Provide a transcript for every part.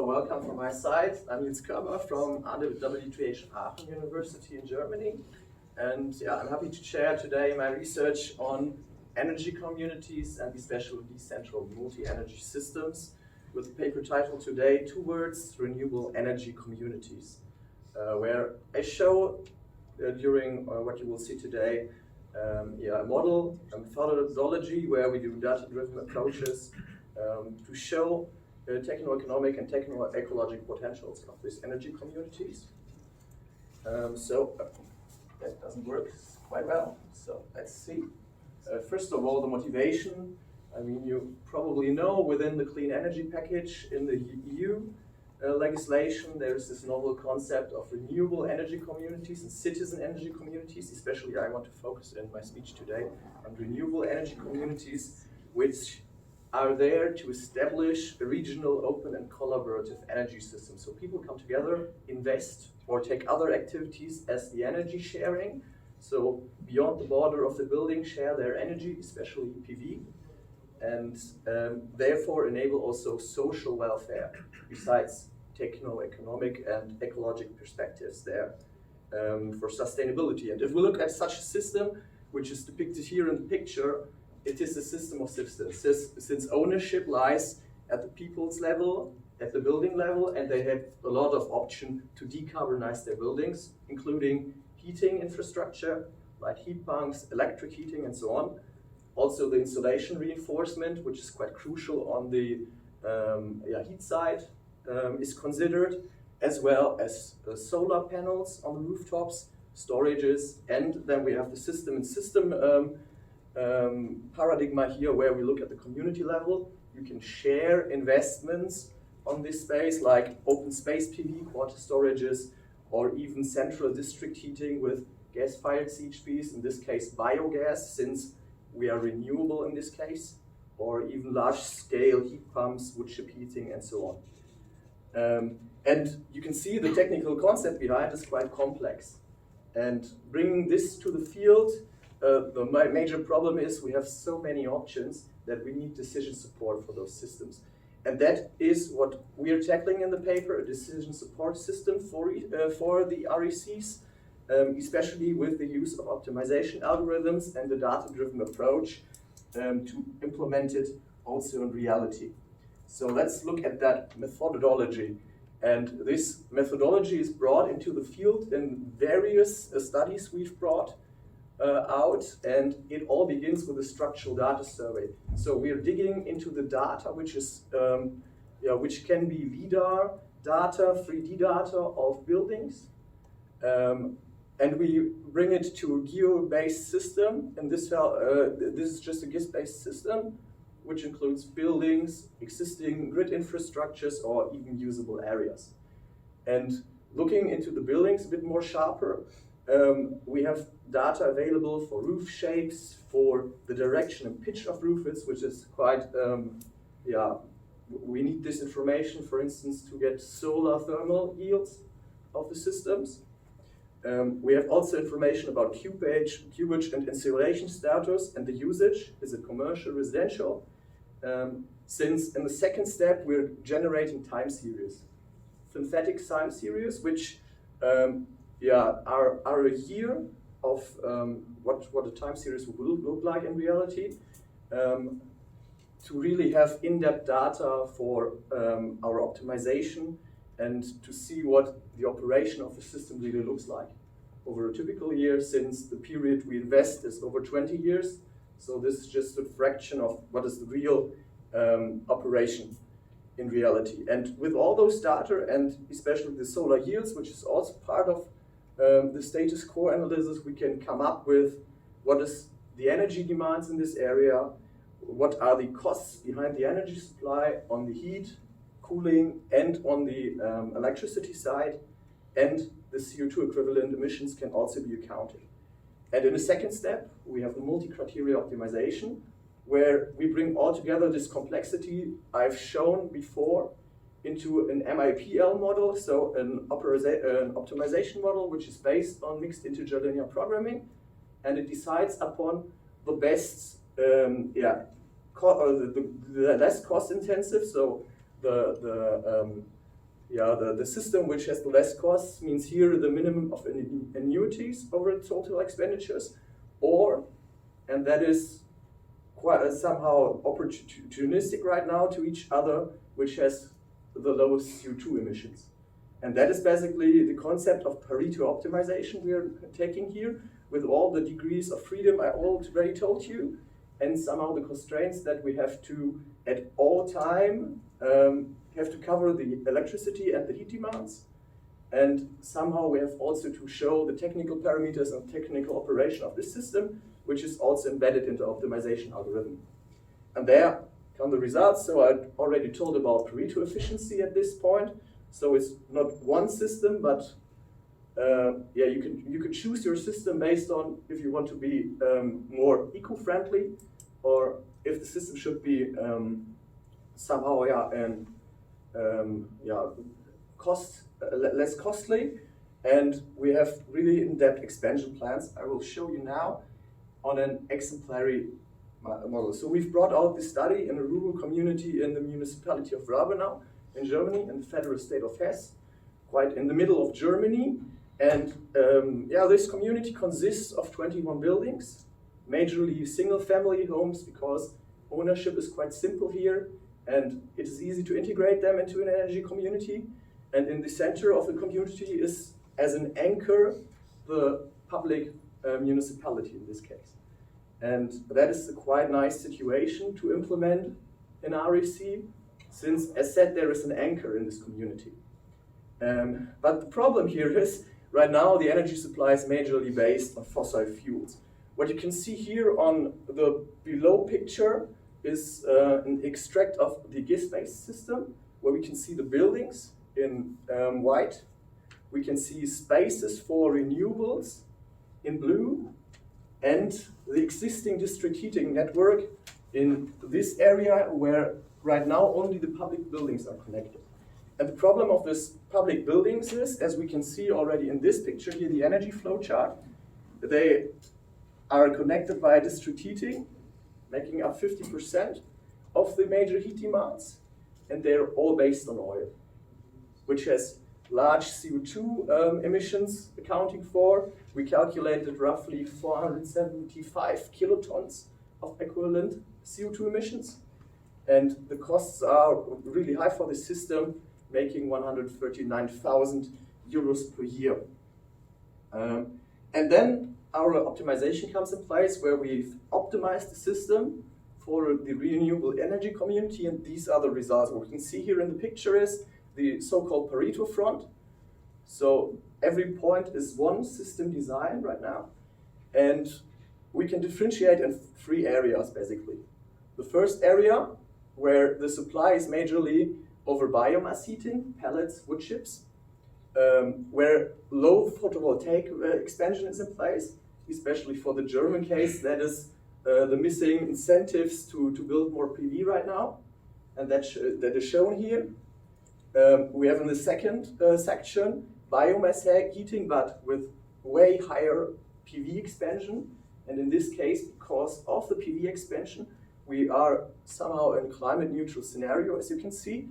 welcome from my side. I'm Nils Körber from RWTH Aachen University in Germany. And I'm happy to share today my research on energy communities and especially decentral multi-energy systems with the paper title today, 2 words, Renewable Energy Communities, where I show during what you will see today a model, a methodology where we do data-driven approaches to show techno-economic and techno-ecologic potentials of these energy communities. That doesn't work quite well, so let's see. First of all, the motivation. I mean, you probably know within the clean energy package in the EU legislation, there's this novel concept of renewable energy communities and citizen energy communities. Especially I want to focus in my speech today on renewable energy communities, which are there to establish a regional, open and collaborative energy system. So people come together, invest, or take other activities as the energy sharing. So beyond the border of the building, share their energy, especially PV, and therefore enable also social welfare, besides techno-economic and ecologic perspectives there for sustainability. And if we look at such a system, which is depicted here in the picture, it is a system of systems, since ownership lies at the people's level, at the building level, and they have a lot of option to decarbonize their buildings, including heating infrastructure, like heat pumps, electric heating, and so on. Also the insulation reinforcement, which is quite crucial on the heat side, is considered, as well as solar panels on the rooftops, storages, and then we have the system paradigm here, where we look at the community level. You can share investments on this space, like open space PV, water storages, or even central district heating with gas-fired CHPs, in this case biogas, since we are renewable in this case, or even large-scale heat pumps, wood chip heating, and so on. And you can see the technical concept behind is quite complex. And bringing this to the field, the major problem is we have so many options that we need decision support for those systems. And that is what we are tackling in the paper, a decision support system for the RECs, especially with the use of optimization algorithms and the data-driven approach to implement it also in reality. So let's look at that methodology. And this methodology is brought into the field in various studies we've brought out, and it all begins with a structural data survey. So we're digging into the data, which is which can be LIDAR data, 3D data of buildings, and we bring it to a geo-based system. And this is just a GIS-based system, which includes buildings, existing grid infrastructures, or even usable areas. And looking into the buildings a bit more sharper, we have data available for roof shapes, for the direction and pitch of roofs, which is quite, we need this information, for instance, to get solar thermal yields of the systems. We have also information about cubage and insulation status and the usage. Is it commercial, residential? Since in the second step, we're generating time series, synthetic time series, which are a year of what a time series will look like in reality, to really have in-depth data for our optimization and to see what the operation of the system really looks like over a typical year, since the period we invest is over 20 years. So this is just a fraction of what is the real operation in reality. And with all those data, and especially the solar yields, which is also part of the status quo analysis, we can come up with what is the energy demands in this area, what are the costs behind the energy supply on the heat, cooling, and on the electricity side, and the CO2 equivalent emissions can also be accounted. And in the second step, we have the multi-criteria optimization, where we bring all together this complexity I've shown before into an MIPL model, so an optimization model which is based on mixed integer linear programming, and it decides upon the best, the less cost intensive, so the the system which has the less costs means here the minimum of annuities over the total expenditures, and that is quite somehow opportunistic right now to each other, which has the lowest CO2 emissions. And that is basically the concept of Pareto optimization we are taking here, with all the degrees of freedom I already told you, and somehow the constraints that we have to, at all time, have to cover the electricity and the heat demands. And somehow we have also to show the technical parameters and technical operation of the system, which is also embedded into optimization algorithm. And there come the results. So I already told about Pareto efficiency at this point. So it's not one system, but you could choose your system based on if you want to be more eco-friendly, or if the system should be somehow less costly. And we have really in-depth expansion plans. I will show you now on an exemplary model. So we've brought out this study in a rural community in the municipality of Körber now in Germany, in the federal state of Hesse, quite in the middle of Germany. And this community consists of 21 buildings, majorly single-family homes, because ownership is quite simple here, and it is easy to integrate them into an energy community. And in the center of the community is, as an anchor, the public municipality in this case. And that is a quite nice situation to implement in REC, since, as said, there is an anchor in this community. But the problem here is, right now, the energy supply is majorly based on fossil fuels. What you can see here on the below picture is an extract of the GIS-based system, where we can see the buildings in white. We can see spaces for renewables in blue, and the existing district heating network in this area, where right now only the public buildings are connected. And the problem of this public buildings is, as we can see already in this picture here, the energy flow chart, they are connected via district heating, making up 50% of the major heat demands, and they're all based on oil, which has large CO2 emissions accounting for. We calculated roughly 475 kilotons of equivalent CO2 emissions, and the costs are really high for the system, making 139,000 euros per year. And then our optimization comes in place, where we've optimized the system for the renewable energy community, and these are the results. What we can see here in the picture is the so-called Pareto front. So every point is one system design right now, and we can differentiate in 3 areas basically. The first area, where the supply is majorly over biomass heating, pellets, wood chips, where low photovoltaic expansion is in place, especially for the German case. That is the missing incentives to build more PV right now, and that is shown here. We have in the second section biomass heating, but with way higher PV expansion. And in this case, because of the PV expansion, we are somehow in a climate neutral scenario, as you can see.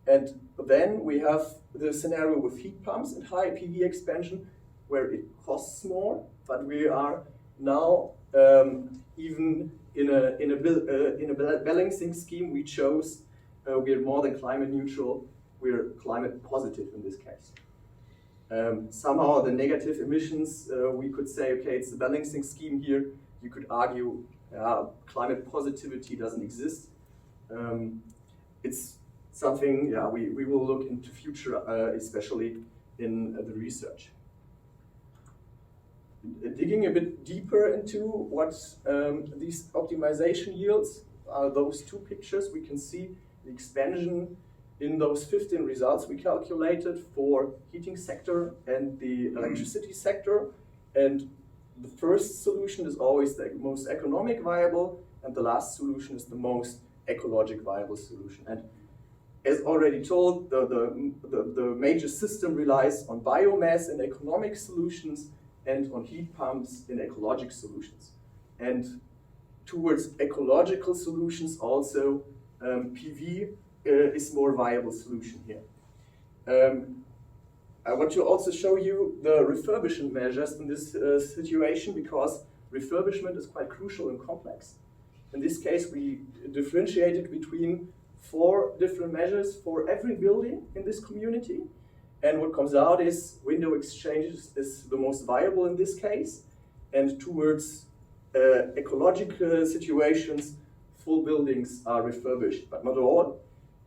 And then we have the scenario with heat pumps and high PV expansion, where it costs more, but we are now even in a balancing scheme we chose. We are more than climate neutral, we're climate positive in this case. Somehow the negative emissions, we could say, okay, it's the balancing scheme here. You could argue climate positivity doesn't exist. It's something we will look into future, especially in the research. Digging a bit deeper into what these optimization yields are, those 2 pictures, we can see the expansion in those 15 results we calculated for heating sector and the electricity sector. And the first solution is always the most economic viable, and the last solution is the most ecologic viable solution. And as already told, the major system relies on biomass in economic solutions and on heat pumps in ecologic solutions. And towards ecological solutions also, PV is more viable solution here. I want to also show you the refurbishment measures in this situation, because refurbishment is quite crucial and complex. In this case, we differentiated between 4 different measures for every building in this community. And what comes out is window exchanges is the most viable in this case. And towards ecological situations, full buildings are refurbished, but not all.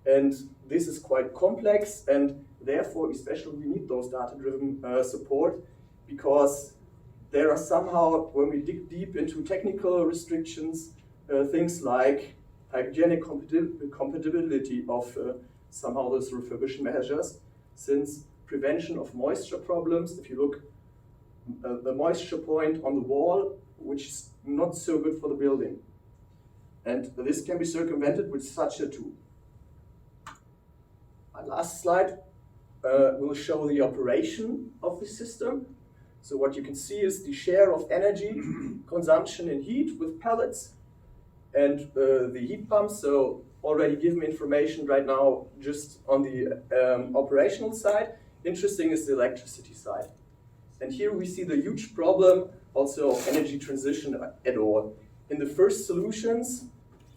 And this is quite complex, and therefore, especially, we need those data-driven support, because there are somehow, when we dig deep into technical restrictions, things like hygienic compatibility of somehow those refurbishment measures, since prevention of moisture problems, if you look at the moisture point on the wall, which is not so good for the building. And this can be circumvented with such a tool. My last slide will show the operation of the system. So what you can see is the share of energy consumption in heat with pellets and the heat pumps. So already given information right now just on the operational side. Interesting is the electricity side. And here we see the huge problem also of energy transition at all. In the first solutions,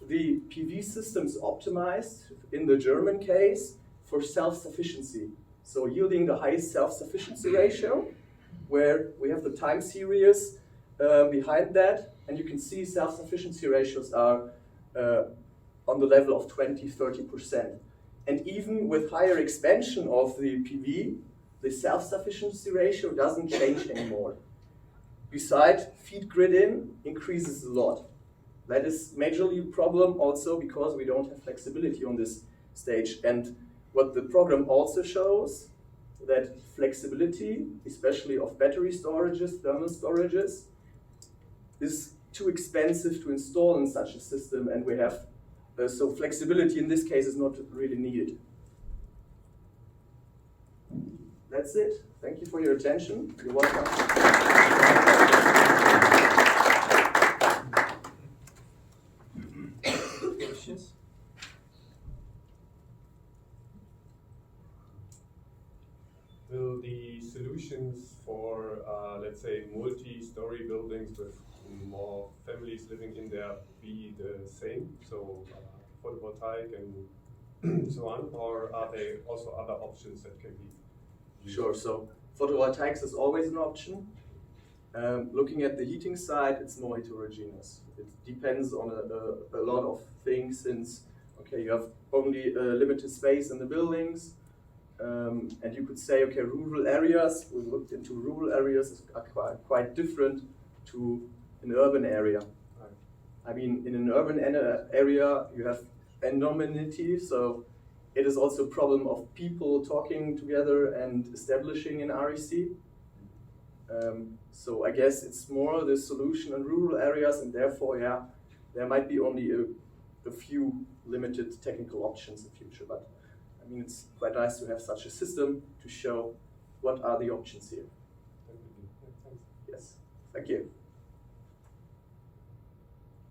the PV system is optimized, in the German case, for self-sufficiency. So yielding the highest self-sufficiency ratio, where we have the time series behind that, and you can see self-sufficiency ratios are on the level of 20–30%. And even with higher expansion of the PV, the self-sufficiency ratio doesn't change anymore. Besides, feed grid in increases a lot. That is majorly a problem also because we don't have flexibility on this stage. And what the program also shows, that flexibility, especially of battery storages, thermal storages, is too expensive to install in such a system, and we have so flexibility in this case is not really needed. That's it. Thank you for your attention. You're welcome. Questions? Will the solutions for, let's say, multi-story buildings with more families living in there be the same? So photovoltaic and so on, or are there also other options that can be used? Sure. So photovoltaics is always an option. Looking at the heating side, it's more heterogeneous. It depends on a lot of things, since you have only limited space in the buildings. And you could say, okay, rural areas, we looked into rural areas, are quite different to an urban area. Right. I mean, in an urban area, you have anonymity, so it is also a problem of people talking together and establishing an REC. So I guess it's more the solution in rural areas, and therefore, there might be only a few limited technical options in the future. But I mean, it's quite nice to have such a system to show what are the options here. Thanks. Yes, thank you.